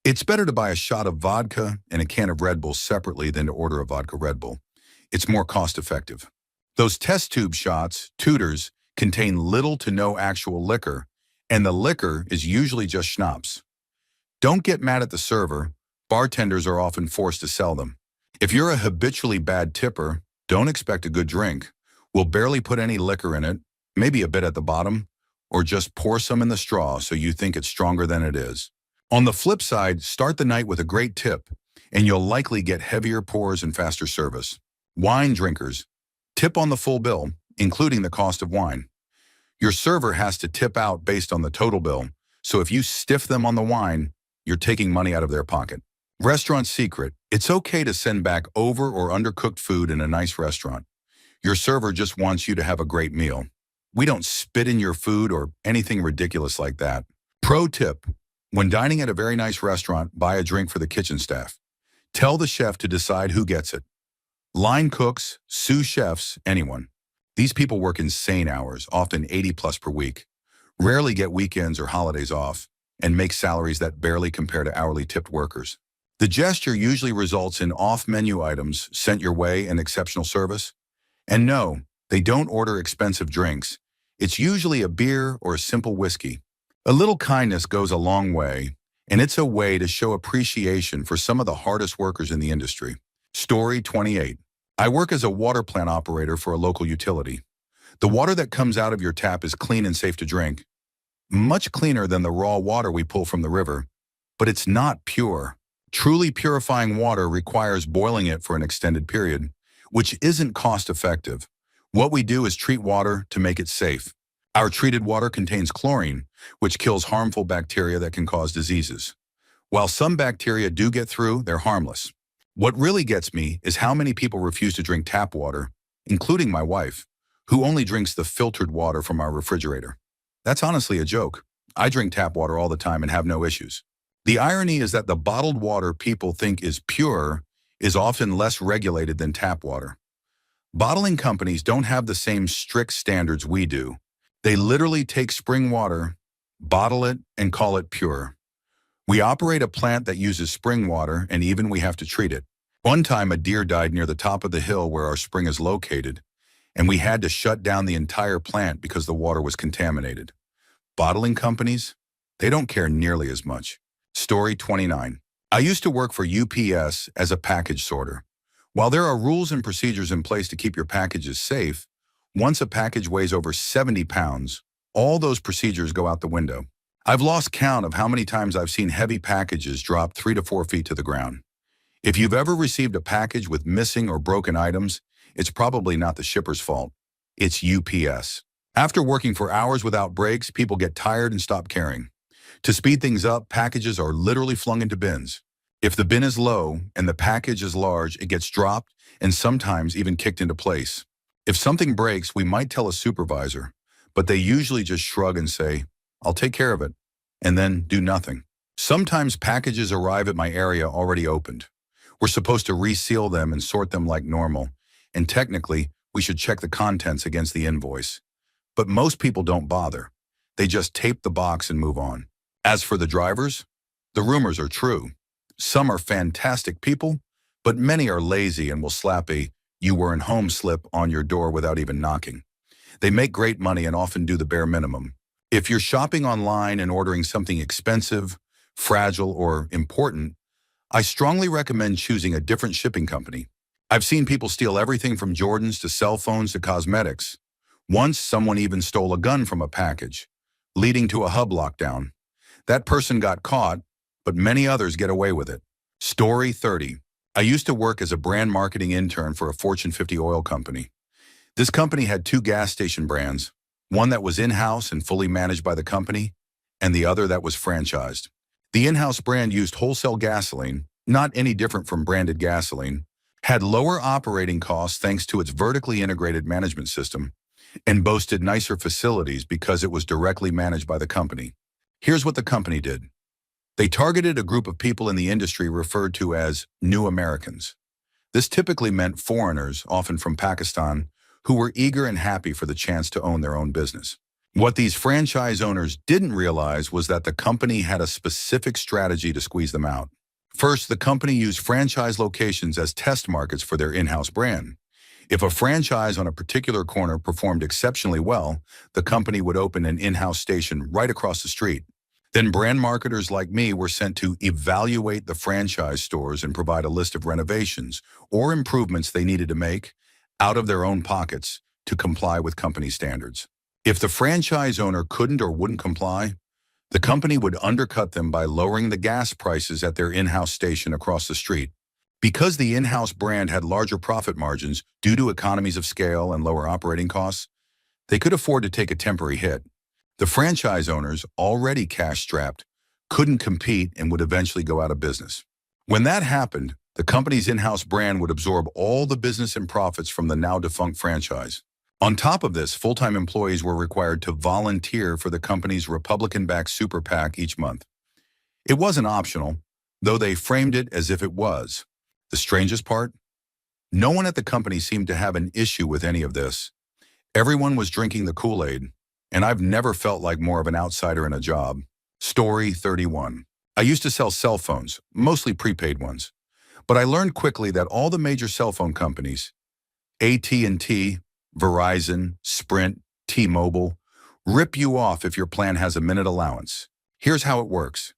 It's better to buy a shot of vodka and a can of Red Bull separately than to order a vodka Red Bull. It's more cost-effective. Those test tube shots, tutors, contain little to no actual liquor, and the liquor is usually just schnapps. Don't get mad at the server. Bartenders are often forced to sell them. If you're a habitually bad tipper, don't expect a good drink. We'll barely put any liquor in it, maybe a bit at the bottom, or just pour some in the straw so you think it's stronger than it is. On the flip side, start the night with a great tip, and you'll likely get heavier pours and faster service. Wine drinkers. Tip on the full bill, including the cost of wine. Your server has to tip out based on the total bill, so if you stiff them on the wine, you're taking money out of their pocket. Restaurant secret. It's okay to send back over or undercooked food in a nice restaurant. Your server just wants you to have a great meal. We don't spit in your food or anything ridiculous like that. Pro tip. When dining at a very nice restaurant, buy a drink for the kitchen staff. Tell the chef to decide who gets it. Line cooks, sous chefs, anyone. These people work insane hours, often 80 plus per week, rarely get weekends or holidays off, and make salaries that barely compare to hourly tipped workers. The gesture usually results in off-menu items sent your way and exceptional service. And no, they don't order expensive drinks. It's usually a beer or a simple whiskey. A little kindness goes a long way, and it's a way to show appreciation for some of the hardest workers in the industry. Story 28. I work as a water plant operator for a local utility. The water that comes out of your tap is clean and safe to drink. Much cleaner than the raw water we pull from the river, but it's not pure. Truly purifying water requires boiling it for an extended period, which isn't cost-effective. What we do is treat water to make it safe. Our treated water contains chlorine, which kills harmful bacteria that can cause diseases. While some bacteria do get through, they're harmless. What really gets me is how many people refuse to drink tap water, including my wife, who only drinks the filtered water from our refrigerator. That's honestly a joke. I drink tap water all the time and have no issues. The irony is that the bottled water people think is pure is often less regulated than tap water. Bottling companies don't have the same strict standards we do. They literally take spring water, bottle it, and call it pure. We operate a plant that uses spring water, and even we have to treat it. One time, a deer died near the top of the hill where our spring is located, and we had to shut down the entire plant because the water was contaminated. Bottling companies, they don't care nearly as much. Story 29. I used to work for UPS as a package sorter. While there are rules and procedures in place to keep your packages safe, once a package weighs over 70 pounds, all those procedures go out the window. I've lost count of how many times I've seen heavy packages drop 3 to 4 feet to the ground. If you've ever received a package with missing or broken items, it's probably not the shipper's fault. It's UPS. After working for hours without breaks, people get tired and stop caring. To speed things up, packages are literally flung into bins. If the bin is low and the package is large, it gets dropped and sometimes even kicked into place. If something breaks, we might tell a supervisor, but they usually just shrug and say, "I'll take care of it," and then do nothing. Sometimes packages arrive at my area already opened. We're supposed to reseal them and sort them like normal, and technically, we should check the contents against the invoice. But most people don't bother. They just tape the box and move on. As for the drivers, the rumors are true. Some are fantastic people, but many are lazy and will slap a "you weren't home" slip on your door without even knocking. They make great money and often do the bare minimum. If you're shopping online and ordering something expensive, fragile, or important, I strongly recommend choosing a different shipping company. I've seen people steal everything from Jordans to cell phones to cosmetics. Once, someone even stole a gun from a package, leading to a hub lockdown. That person got caught, but many others get away with it. Story 30. I used to work as a brand marketing intern for a Fortune 50 oil company. This company had 2 gas station brands, one that was in-house and fully managed by the company, and the other that was franchised. The in-house brand used wholesale gasoline, not any different from branded gasoline, had lower operating costs thanks to its vertically integrated management system, and boasted nicer facilities because it was directly managed by the company. Here's what the company did. They targeted a group of people in the industry referred to as New Americans. This typically meant foreigners, often from Pakistan, who were eager and happy for the chance to own their own business. What these franchise owners didn't realize was that the company had a specific strategy to squeeze them out. First, the company used franchise locations as test markets for their in-house brand. If a franchise on a particular corner performed exceptionally well, the company would open an in-house station right across the street. Then brand marketers like me were sent to evaluate the franchise stores and provide a list of renovations or improvements they needed to make out of their own pockets to comply with company standards. If the franchise owner couldn't or wouldn't comply, the company would undercut them by lowering the gas prices at their in-house station across the street. Because the in-house brand had larger profit margins due to economies of scale and lower operating costs, they could afford to take a temporary hit. The franchise owners, already cash-strapped, couldn't compete and would eventually go out of business. When that happened, the company's in-house brand would absorb all the business and profits from the now-defunct franchise. On top of this, full-time employees were required to volunteer for the company's Republican-backed super PAC each month. It wasn't optional, though they framed it as if it was. The strangest part? No one at the company seemed to have an issue with any of this. Everyone was drinking the Kool-Aid, and I've never felt like more of an outsider in a job. Story 31. I used to sell cell phones, mostly prepaid ones. But I learned quickly that all the major cell phone companies, AT&T, Verizon, Sprint, T-Mobile, rip you off if your plan has a minute allowance. Here's how it works.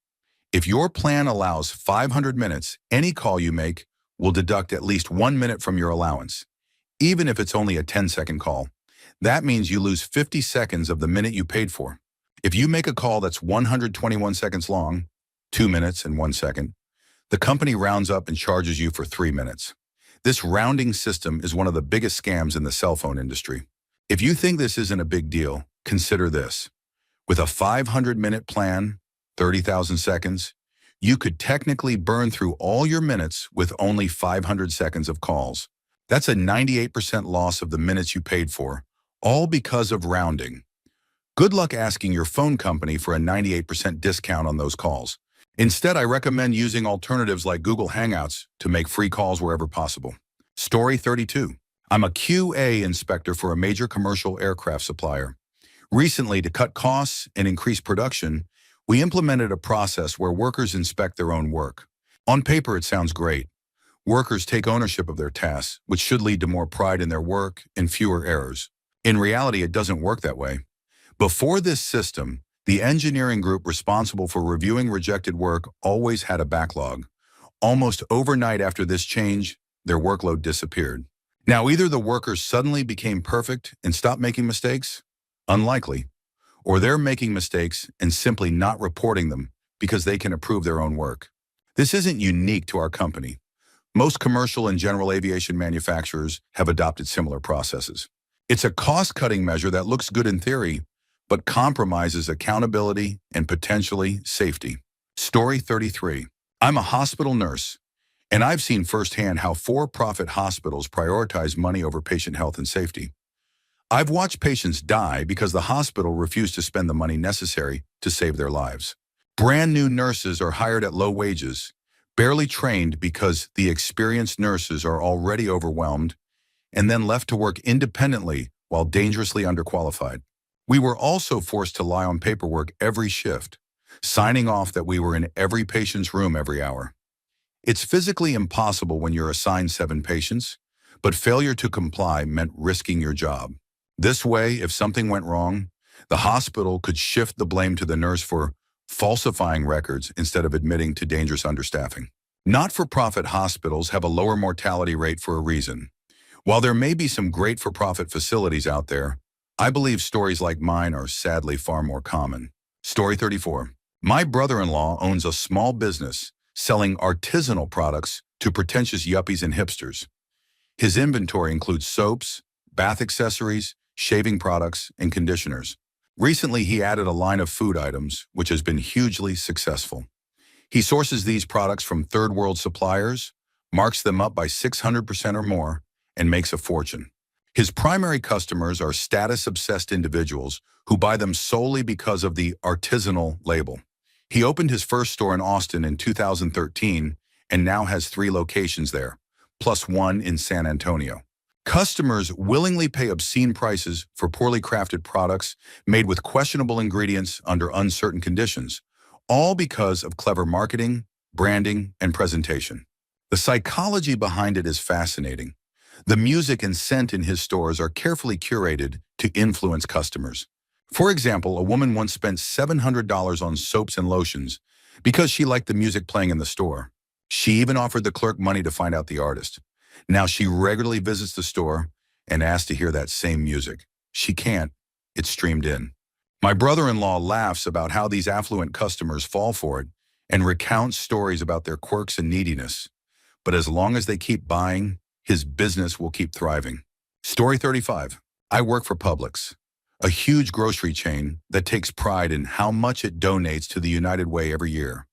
If your plan allows 500 minutes, any call you make will deduct at least 1 minute from your allowance, even if it's only a 10-second call. That means you lose 50 seconds of the minute you paid for. If you make a call that's 121 seconds long, 2 minutes and 1 second, the company rounds up and charges you for 3 minutes. This rounding system is one of the biggest scams in the cell phone industry. If you think this isn't a big deal, consider this. With a 500-minute plan, 30,000 seconds, you could technically burn through all your minutes with only 500 seconds of calls. That's a 98% loss of the minutes you paid for, all because of rounding. Good luck asking your phone company for a 98% discount on those calls. Instead, I recommend using alternatives like Google Hangouts to make free calls wherever possible. Story 32. I'm a QA inspector for a major commercial aircraft supplier. Recently, to cut costs and increase production, we implemented a process where workers inspect their own work. On paper, it sounds great. Workers take ownership of their tasks, which should lead to more pride in their work and fewer errors. In reality, it doesn't work that way. Before this system, the engineering group responsible for reviewing rejected work always had a backlog. Almost overnight after this change, their workload disappeared. Now, either the workers suddenly became perfect and stopped making mistakes, unlikely, or they're making mistakes and simply not reporting them because they can approve their own work. This isn't unique to our company. Most commercial and general aviation manufacturers have adopted similar processes. It's a cost-cutting measure that looks good in theory, but compromises accountability and potentially safety. Story 33. I'm a hospital nurse, and I've seen firsthand how for-profit hospitals prioritize money over patient health and safety. I've watched patients die because the hospital refused to spend the money necessary to save their lives. Brand new nurses are hired at low wages, barely trained because the experienced nurses are already overwhelmed, and then left to work independently while dangerously underqualified. We were also forced to lie on paperwork every shift, signing off that we were in every patient's room every hour. It's physically impossible when you're assigned 7 patients, but failure to comply meant risking your job. This way, if something went wrong, the hospital could shift the blame to the nurse for falsifying records instead of admitting to dangerous understaffing. Not-for-profit hospitals have a lower mortality rate for a reason. While there may be some great for-profit facilities out there, I believe stories like mine are sadly far more common. Story 34. My brother-in-law owns a small business selling artisanal products to pretentious yuppies and hipsters. His inventory includes soaps, bath accessories, shaving products, and conditioners. Recently, he added a line of food items, which has been hugely successful. He sources these products from third-world suppliers, marks them up by 600% or more, and makes a fortune. His primary customers are status-obsessed individuals who buy them solely because of the artisanal label. He opened his first store in Austin in 2013 and now has 3 locations there, plus 1 in San Antonio. Customers willingly pay obscene prices for poorly crafted products made with questionable ingredients under uncertain conditions, all because of clever marketing, branding, and presentation. The psychology behind it is fascinating. The music and scent in his stores are carefully curated to influence customers. For example, a woman once spent $700 on soaps and lotions because she liked the music playing in the store. She even offered the clerk money to find out the artist. Now she regularly visits the store and asks to hear that same music. She can't. It's streamed in. My brother-in-law laughs about how these affluent customers fall for it and recounts stories about their quirks and neediness. But as long as they keep buying, his business will keep thriving. Story 35. I work for Publix, a huge grocery chain that takes pride in how much it donates to the United Way every year.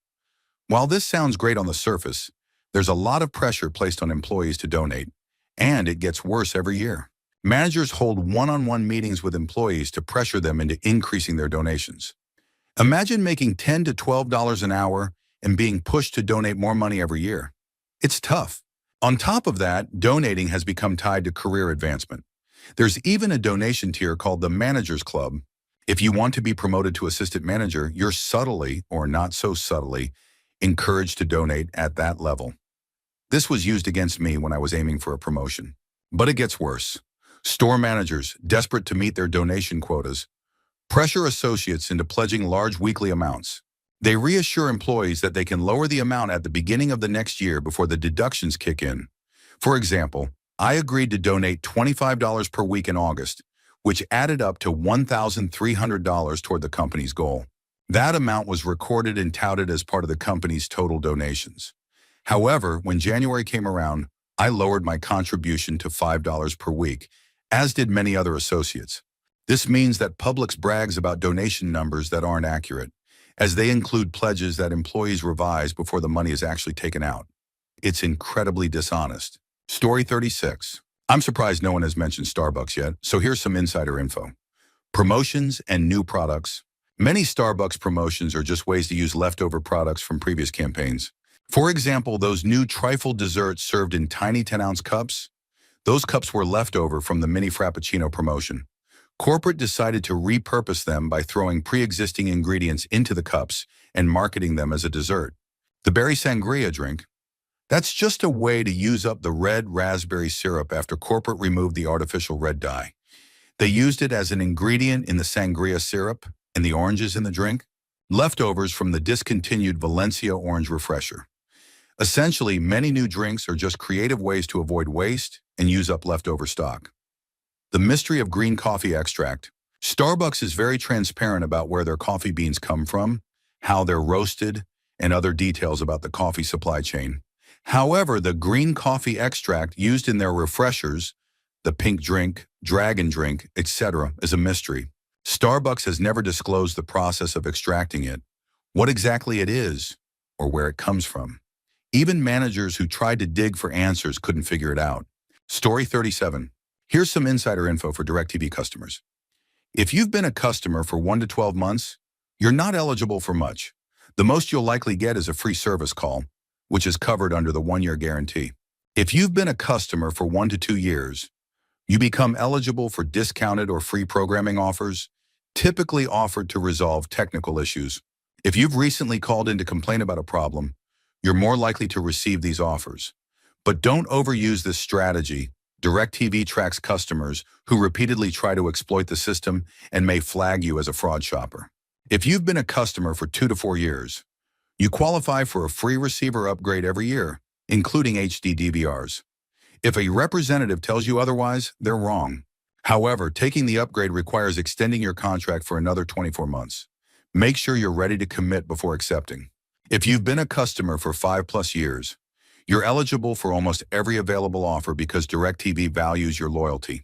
While this sounds great on the surface, there's a lot of pressure placed on employees to donate, and it gets worse every year. Managers hold one-on-one meetings with employees to pressure them into increasing their donations. Imagine making $10 to $12 an hour and being pushed to donate more money every year. It's tough. On top of that, donating has become tied to career advancement. There's even a donation tier called the Managers Club If you want to be promoted to assistant manager, you're subtly, or not so subtly, encouraged to donate at that level. This was used against me when I was aiming for a promotion. But it gets worse. Store managers, desperate to meet their donation quotas, pressure associates into pledging large weekly amounts. They reassure employees that they can lower the amount at the beginning of the next year before the deductions kick in. For example, I agreed to donate $25 per week in August, which added up to $1,300 toward the company's goal. That amount was recorded and touted as part of the company's total donations. However, when January came around, I lowered my contribution to $5 per week, as did many other associates. This means that Publix brags about donation numbers that aren't accurate, as they include pledges that employees revise before the money is actually taken out. It's incredibly dishonest. Story 36. I'm surprised no one has mentioned Starbucks yet, so here's some insider info. Promotions and new products. Many Starbucks promotions are just ways to use leftover products from previous campaigns. For example, those new trifle desserts served in tiny 10-ounce cups, those cups were leftover from the mini Frappuccino promotion. Corporate decided to repurpose them by throwing pre-existing ingredients into the cups and marketing them as a dessert. The berry sangria drink, that's just a way to use up the red raspberry syrup after corporate removed the artificial red dye. They used it as an ingredient in the sangria syrup and the oranges in the drink, leftovers from the discontinued Valencia orange refresher. Essentially, many new drinks are just creative ways to avoid waste and use up leftover stock. The mystery of green coffee extract. Starbucks is very transparent about where their coffee beans come from, how they're roasted, and other details about the coffee supply chain. However, the green coffee extract used in their refreshers, the pink drink, dragon drink, etc., is a mystery. Starbucks has never disclosed the process of extracting it, what exactly it is, or where it comes from. Even managers who tried to dig for answers couldn't figure it out. Story 37. Here's some insider info for DirecTV customers. If you've been a customer for 1 to 12 months, you're not eligible for much. The most you'll likely get is a free service call, which is covered under the 1-year guarantee. If you've been a customer for 1 to 2 years, you become eligible for discounted or free programming offers, typically offered to resolve technical issues. If you've recently called in to complain about a problem, you're more likely to receive these offers. But don't overuse this strategy. DirecTV tracks customers who repeatedly try to exploit the system and may flag you as a fraud shopper. If you've been a customer for 2 to 4 years, you qualify for a free receiver upgrade every year, including HD DVRs. If a representative tells you otherwise, they're wrong. However, taking the upgrade requires extending your contract for another 24 months. Make sure you're ready to commit before accepting. If you've been a customer for 5+ years, you're eligible for almost every available offer because DirecTV values your loyalty.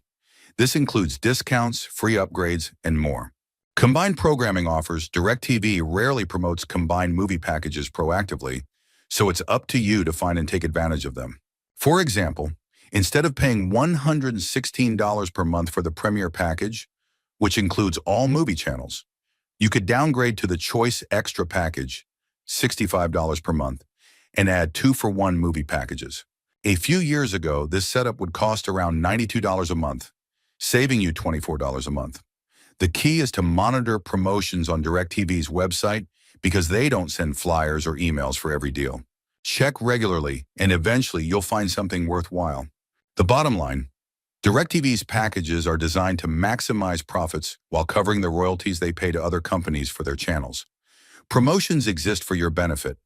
This includes discounts, free upgrades, and more. Combined programming offers. DirecTV rarely promotes combined movie packages proactively, so it's up to you to find and take advantage of them. For example, instead of paying $116 per month for the Premier package, which includes all movie channels, you could downgrade to the Choice Extra package, $65 per month, and add 2-for-1 movie packages. A few years ago, this setup would cost around $92 a month, saving you $24 a month. The key is to monitor promotions on DirecTV's website because they don't send flyers or emails for every deal. Check regularly, and eventually you'll find something worthwhile. The bottom line, DirecTV's packages are designed to maximize profits while covering the royalties they pay to other companies for their channels. Promotions exist for your benefit,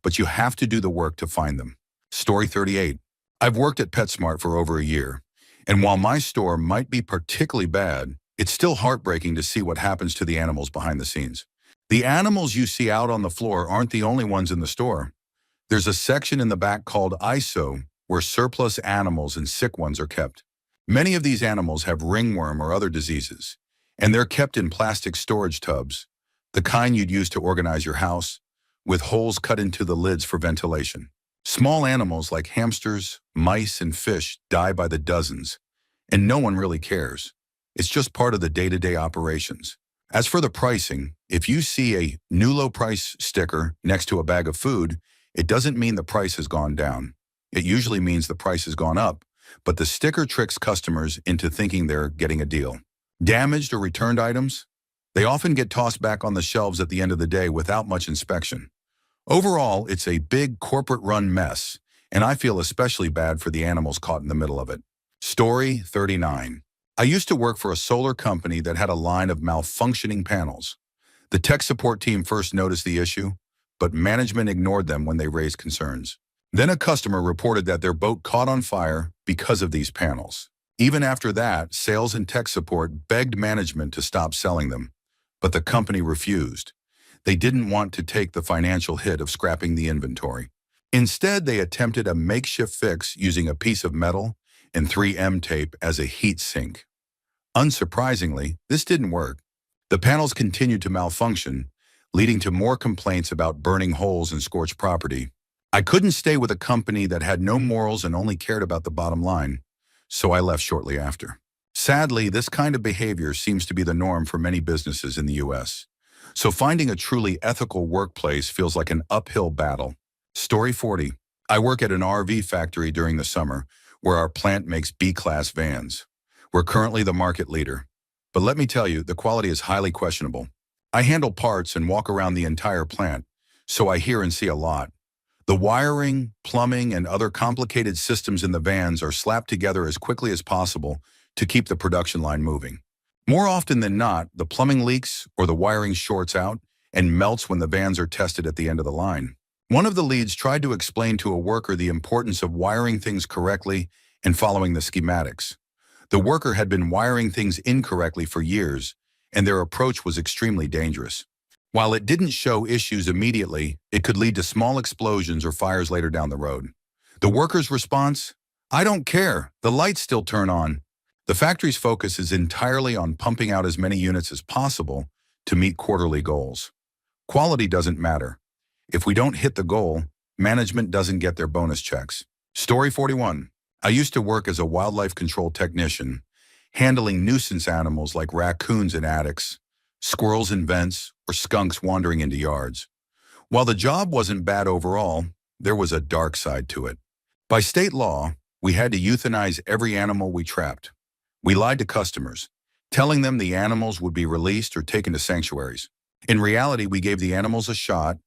but you have to do the work to find them. Story 38. I've worked at PetSmart for over a year, and while my store might be particularly bad, it's still heartbreaking to see what happens to the animals behind the scenes. The animals you see out on the floor aren't the only ones in the store. There's a section in the back called ISO, where surplus animals and sick ones are kept. Many of these animals have ringworm or other diseases, and they're kept in plastic storage tubs, the kind you'd use to organize your house, with holes cut into the lids for ventilation. Small animals like hamsters, mice, and fish die by the dozens, and no one really cares. It's just part of the day-to-day operations. As for the pricing, if you see a new low price sticker next to a bag of food, it doesn't mean the price has gone down. It usually means the price has gone up, but the sticker tricks customers into thinking they're getting a deal. Damaged or returned items? They often get tossed back on the shelves at the end of the day without much inspection. Overall, it's a big corporate-run mess, and I feel especially bad for the animals caught in the middle of it. Story 39. I used to work for a solar company that had a line of malfunctioning panels. The tech support team first noticed the issue, but management ignored them when they raised concerns. Then a customer reported that their boat caught on fire because of these panels. Even after that, sales and tech support begged management to stop selling them, but the company refused. They didn't want to take the financial hit of scrapping the inventory. Instead, they attempted a makeshift fix using a piece of metal and 3M tape as a heat sink. Unsurprisingly, this didn't work. The panels continued to malfunction, leading to more complaints about burning holes and scorched property. I couldn't stay with a company that had no morals and only cared about the bottom line, so I left shortly after. Sadly, this kind of behavior seems to be the norm for many businesses in the US. So finding a truly ethical workplace feels like an uphill battle. Story 40. I work at an RV factory during the summer, where our plant makes B-class vans. We're currently the market leader. But let me tell you, the quality is highly questionable. I handle parts and walk around the entire plant, so I hear and see a lot. The wiring, plumbing, and other complicated systems in the vans are slapped together as quickly as possible to keep the production line moving. More often than not, the plumbing leaks or the wiring shorts out and melts when the vans are tested at the end of the line. One of the leads tried to explain to a worker the importance of wiring things correctly and following the schematics. The worker had been wiring things incorrectly for years, and their approach was extremely dangerous. While it didn't show issues immediately, it could lead to small explosions or fires later down the road. The worker's response? I don't care, the lights still turn on. The factory's focus is entirely on pumping out as many units as possible to meet quarterly goals. Quality doesn't matter. If we don't hit the goal, management doesn't get their bonus checks. Story 41. I used to work as a wildlife control technician, handling nuisance animals like raccoons in attics, squirrels in vents, or skunks wandering into yards. While the job wasn't bad overall, there was a dark side to it. By state law, we had to euthanize every animal we trapped. We lied to customers, telling them the animals would be released or taken to sanctuaries. In reality, we gave the animals a shot,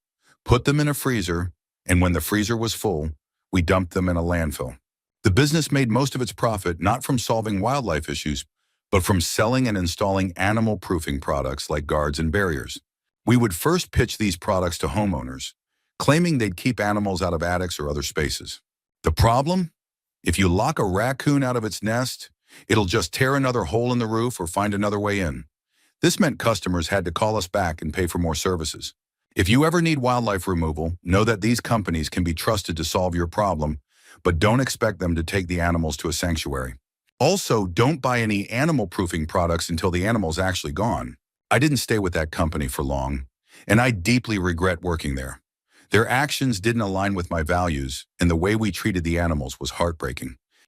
put them in a freezer, and when the freezer was full, we dumped them in a landfill. The business made most of its profit not from solving wildlife issues, but from selling and installing animal-proofing products like guards and barriers. We would first pitch these products to homeowners, claiming they'd keep animals out of attics or other spaces. The problem? If you lock a raccoon out of its nest, it'll just tear another hole in the roof or find another way in. This meant customers had to call us back and pay for more services. If you ever need wildlife removal, know that these companies can be trusted to solve your problem, but don't expect them to take the animals to a sanctuary. Also, don't buy any animal-proofing products until the animal's actually gone. I didn't stay with that company for long, and I deeply regret working there. Their actions didn't align with my values, and the way we treated the animals was heartbreaking.